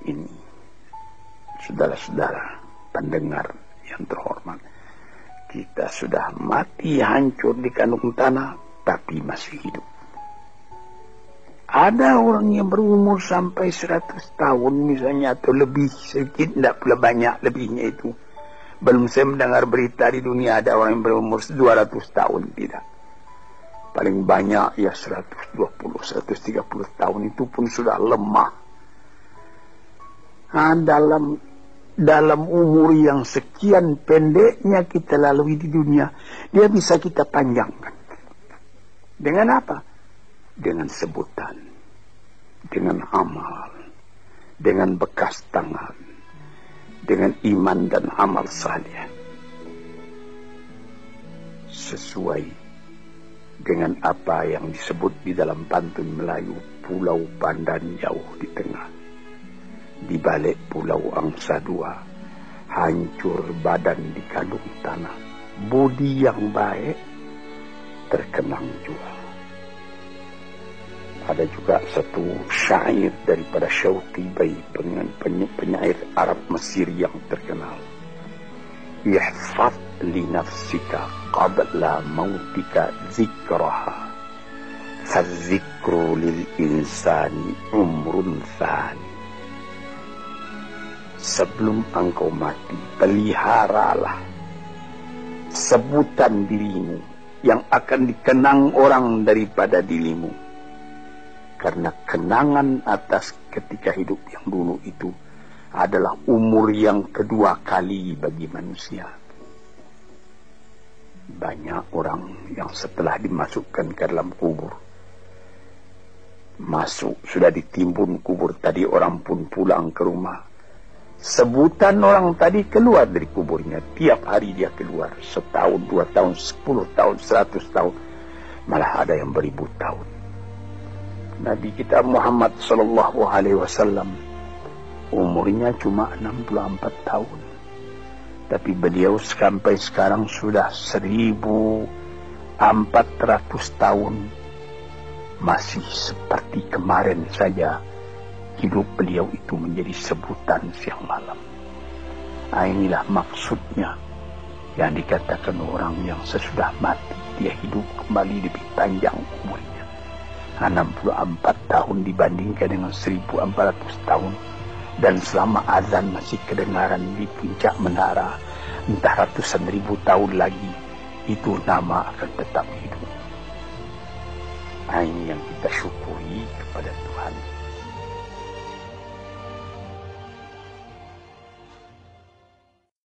ini, saudara-saudara pendengar yang terhormat, kita sudah mati hancur di kandung tanah, tapi masih hidup. Ada orang yang berumur sampai 100 tahun misalnya, atau lebih sedikit, tidak pula banyak lebihnya itu. Belum saya mendengar berita di dunia ada orang yang berumur 200 tahun, tidak. Paling banyak ya 120, 130 tahun, itu pun sudah lemah. Nah, dalam umur yang sekian pendeknya kita lalui di dunia, dia bisa kita panjangkan. Dengan apa? Dengan sebutan, dengan amal, dengan bekas tangan, dengan iman dan amal saleh, sesuai dengan apa yang disebut di dalam pantun Melayu, Pulau Pandan jauh di tengah, di balik pulau angsa dua, hancur badan di kandung tanah, budi yang baik terkenang jua. Ada juga satu syair daripada Syauqi Bai, penyair Arab Mesir yang terkenal. Ihfaz li nafsika qabla mautika zikraha, fadzikru lil insani umrun thani. Sebelum engkau mati, peliharalah sebutan dirimu yang akan dikenang orang daripada dirimu. Karena kenangan atas ketika hidup yang dulu itu adalah umur yang kedua kali bagi manusia. Banyak orang yang setelah dimasukkan ke dalam kubur, masuk, sudah ditimbun kubur tadi, orang pun pulang ke rumah. Sebutan orang tadi keluar dari kuburnya. Tiap hari dia keluar. 1 tahun, 2 tahun, 10 tahun, 100 tahun. Malah ada yang beribu tahun. Nabi kita Muhammad sallallahu alaihi wasallam umurnya cuma 64 tahun. Tapi beliau sampai sekarang sudah 1400 tahun. Masih seperti kemarin saja hidup beliau itu menjadi sebutan siang malam. Nah, inilah maksudnya yang dikatakan orang yang sesudah mati dia hidup kembali lebih panjang umurnya. 64 tahun dibandingkan dengan 1400 tahun. Dan selama azan masih kedengaran di puncak menara, entah ratusan ribu tahun lagi, itu nama akan tetap hidup. Nah, ini yang kita syukuri kepada Tuhan.